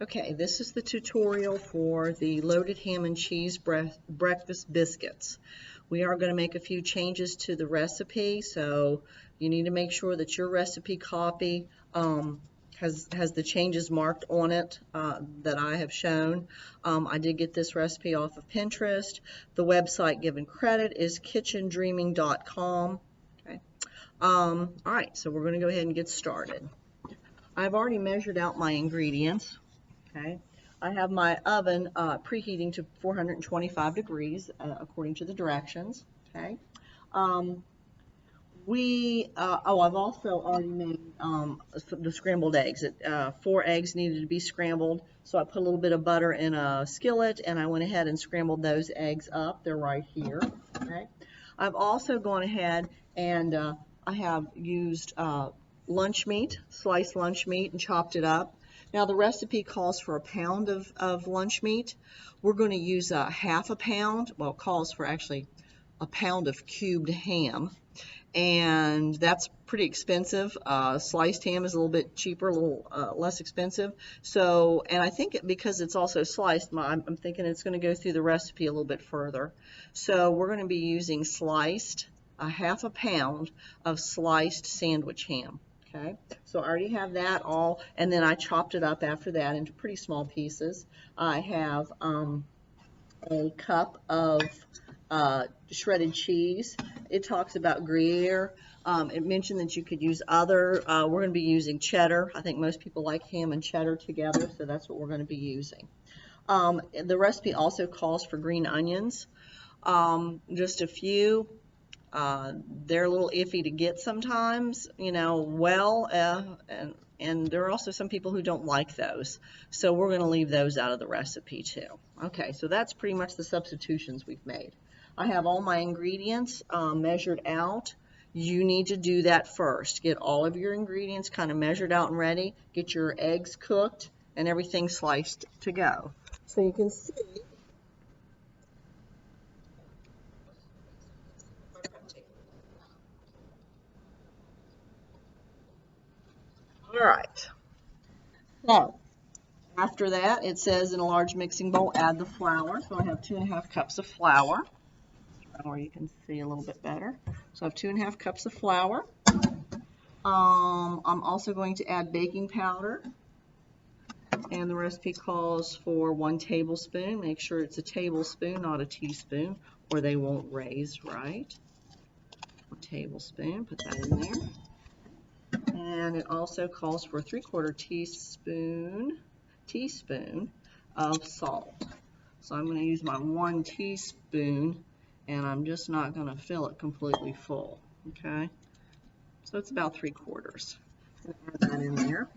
Okay, this is the tutorial for the loaded ham and cheese breakfast biscuits. We are going to make a few changes to the recipe, so you need to make sure that your recipe copy has the changes marked on it that I have shown. I did get this recipe off of Pinterest. The website given credit is kitchendreaming.com. Okay. All right, so we're going to go ahead and get started. I've already measured out my ingredients. Okay, I have my oven preheating to 425 degrees according to the directions. Okay, I've also already made the scrambled eggs. 4 eggs needed to be scrambled, so I put a little bit of butter in a skillet, and I went ahead and scrambled those eggs up. They're right here. Okay, I've also gone ahead and I have used lunch meat, sliced lunch meat, and chopped it up. Now the recipe calls for a pound of lunch meat. We're going to use half a pound. Well, it calls for actually a pound of cubed ham, and that's pretty expensive. Sliced ham is a little bit cheaper, a little less expensive. So, and I think because it's also sliced, I'm thinking it's going to go through the recipe a little bit further. So we're going to be using half a pound of sliced sandwich ham. Okay, so I already have that all, and then I chopped it up after that into pretty small pieces. I have a cup of shredded cheese. It talks about Gruyere. It mentioned that you could use other, we're going to be using cheddar. I think most people like ham and cheddar together, so that's what we're going to be using. The recipe also calls for green onions, just a few. They're a little iffy to get sometimes, you know, and there are also some people who don't like those. So we're going to leave those out of the recipe too. Okay, so that's pretty much the substitutions we've made. I have all my ingredients measured out. You need to do that first. Get all of your ingredients kind of measured out and ready. Get your eggs cooked and everything sliced to go. So you can see. All right. So after that, it says in a large mixing bowl, add the flour. So I have 2½ cups of flour, or you can see a little bit better. So I have 2½ cups of flour. I'm also going to add baking powder, and the recipe calls for 1 tablespoon. Make sure it's a tablespoon, not a teaspoon, or they won't raise right. 1 tablespoon, put that in there. And it also calls for a 3/4 teaspoon of salt. So I'm going to use my 1 teaspoon, and I'm just not going to fill it completely full. Okay, so it's about 3/4. Add that in there.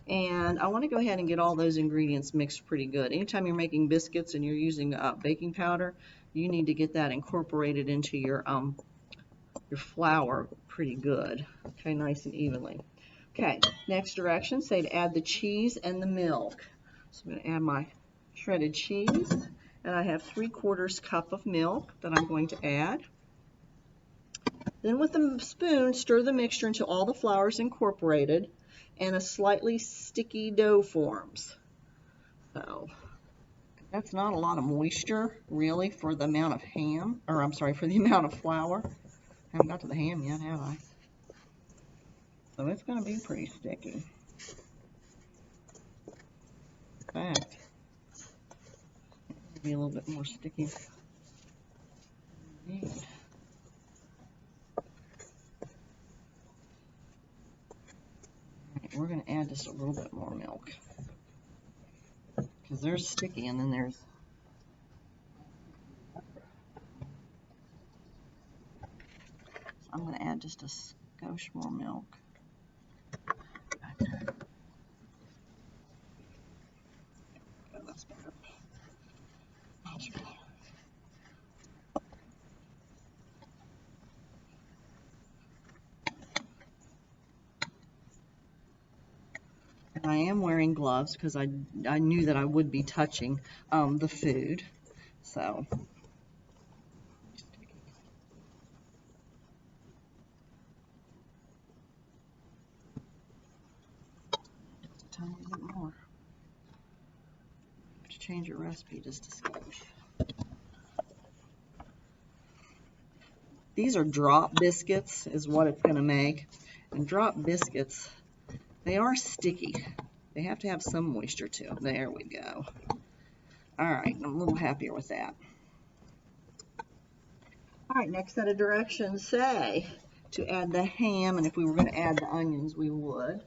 And I want to go ahead and get all those ingredients mixed pretty good. Anytime you're making biscuits and you're using baking powder, you need to get that incorporated into your flour pretty good. Okay, nice and evenly. Okay, next direction, say to add the cheese and the milk. So I'm going to add my shredded cheese, and I have 3/4 cup of milk that I'm going to add. Then with a spoon, stir the mixture until all the flour is incorporated and a slightly sticky dough forms. So that's not a lot of moisture, really, for the amount of ham, or I'm sorry, for the amount of flour. I haven't got to the ham yet, have I? So it's going to be pretty sticky. In fact, maybe a little bit more sticky. Indeed. We're going to add just a little bit more milk, because there's sticky and then there's I'm going to add just a skosh more milk. Oh, that's better. Much better. And I am wearing gloves because I knew that I would be touching the food. So just a tiny bit more. change your recipe just a skosh. These are drop biscuits is what it's going to make. And drop biscuits, they are sticky. They have to have some moisture to them. There we go. All right, I'm a little happier with that. All right, next set of directions say to add the ham, and if we were going to add the onions, we would.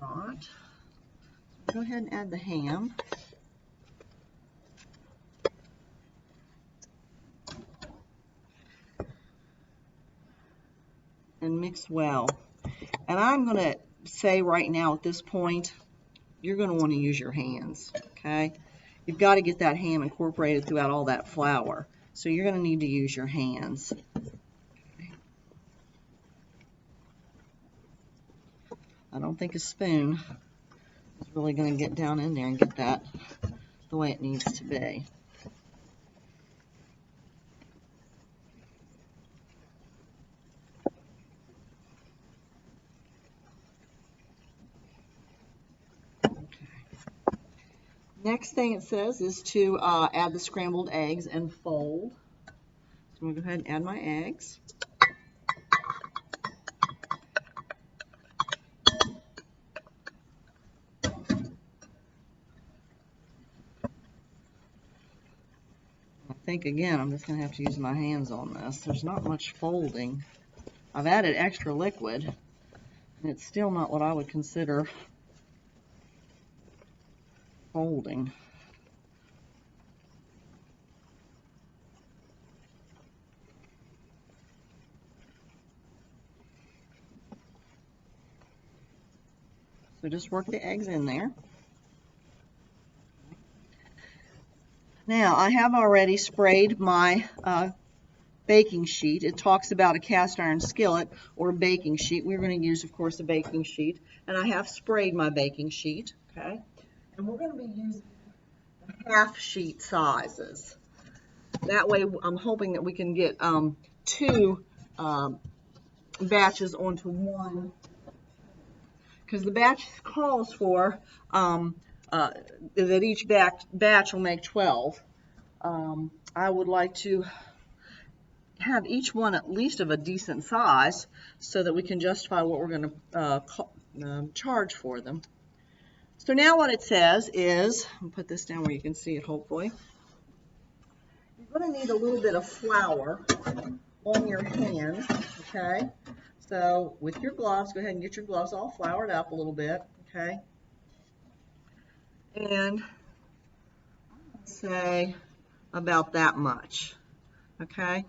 Not. Go ahead and add the ham. And mix well. And I'm going to say right now at this point, you're going to want to use your hands, okay? You've got to get that ham incorporated throughout all that flour. So you're going to need to use your hands. I don't think a spoon is really going to get down in there and get that the way it needs to be. Next thing it says is to add the scrambled eggs and fold. So I'm going to go ahead and add my eggs. I think again I'm just going to have to use my hands on this. There's not much folding. I've added extra liquid and it's still not what I would consider folding. So just work the eggs in there. Now I have already sprayed my baking sheet. It talks about a cast iron skillet or a baking sheet. We're going to use, of course, a baking sheet. And I have sprayed my baking sheet, okay? And we're going to be using half sheet sizes. That way I'm hoping that we can get 2 batches onto one, because the batch calls for that each batch will make 12. I would like to have each one at least of a decent size so that we can justify what we're going to charge for them. So now what it says is, I'll put this down where you can see it hopefully. You're going to need a little bit of flour on your hands, okay? So with your gloves, go ahead and get your gloves all floured up a little bit, okay? And I'm going to say about that much, okay?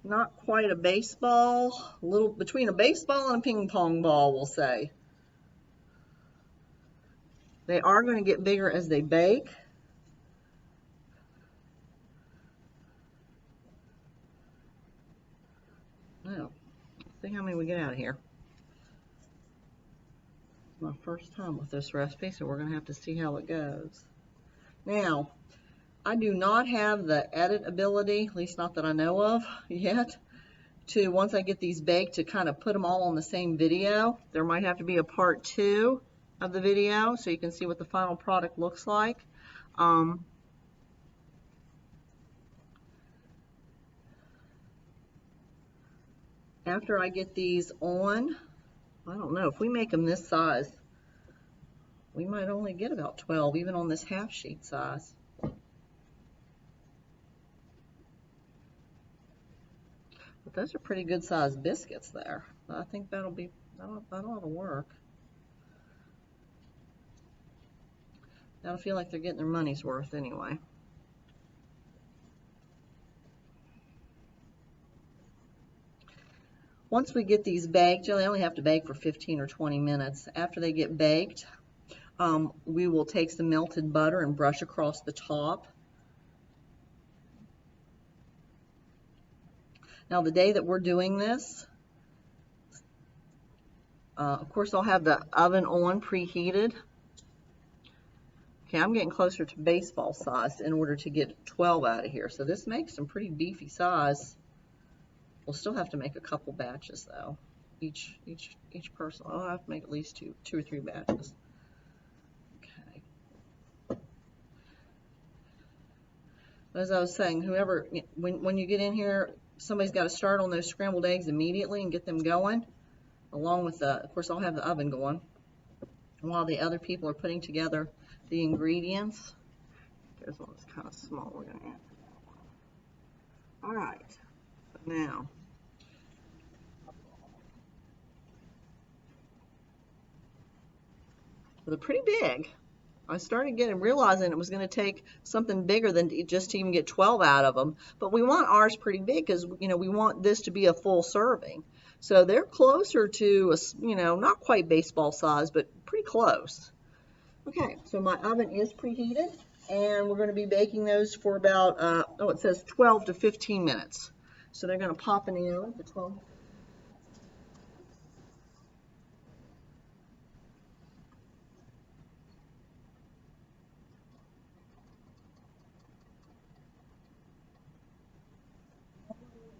Not quite a baseball, a little between a baseball and a ping pong ball, we'll say. They are going to get bigger as they bake. Now, let's see how many we get out of here. It's my first time with this recipe, so we're going to have to see how it goes. Now, I do not have the edit ability, at least not that I know of yet, to, once I get these baked, to kind of put them all on the same video. There might have to be a part 2 of the video so you can see what the final product looks like. After I get these on, I don't know, if we make them this size, we might only get about 12, even on this half sheet size. But those are pretty good sized biscuits there. I think that'll ought to work. That'll feel like they're getting their money's worth anyway. Once we get these baked, they only have to bake for 15 or 20 minutes. After they get baked, we will take some melted butter and brush across the top. Now the day that we're doing this, of course I'll have the oven on preheated. Okay, I'm getting closer to baseball size in order to get 12 out of here. So this makes some pretty beefy size. We'll still have to make a couple batches though. Each person, I'll have to make at least two or three batches. Okay. as I was saying, whoever, when you get in here, somebody's got to start on those scrambled eggs immediately and get them going, along with of course, I'll have the oven going while the other people are putting together the ingredients. There's one that's kind of small. We're going to add. All right, so now. They're pretty big. I started realizing it was going to take something bigger than just to even get 12 out of them. But we want ours pretty big because, we want this to be a full serving. So they're closer to, not quite baseball size, but pretty close. Okay, so my oven is preheated, and we're going to be baking those for about, it says 12 to 15 minutes. So they're going to pop in the oven for 12.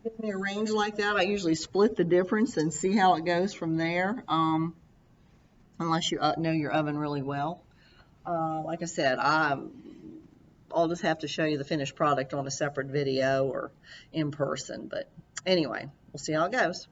Give me a range like that, I usually split the difference and see how it goes from there, unless you know your oven really well. Like I said, I'll just have to show you the finished product on a separate video or in person. But anyway, we'll see how it goes.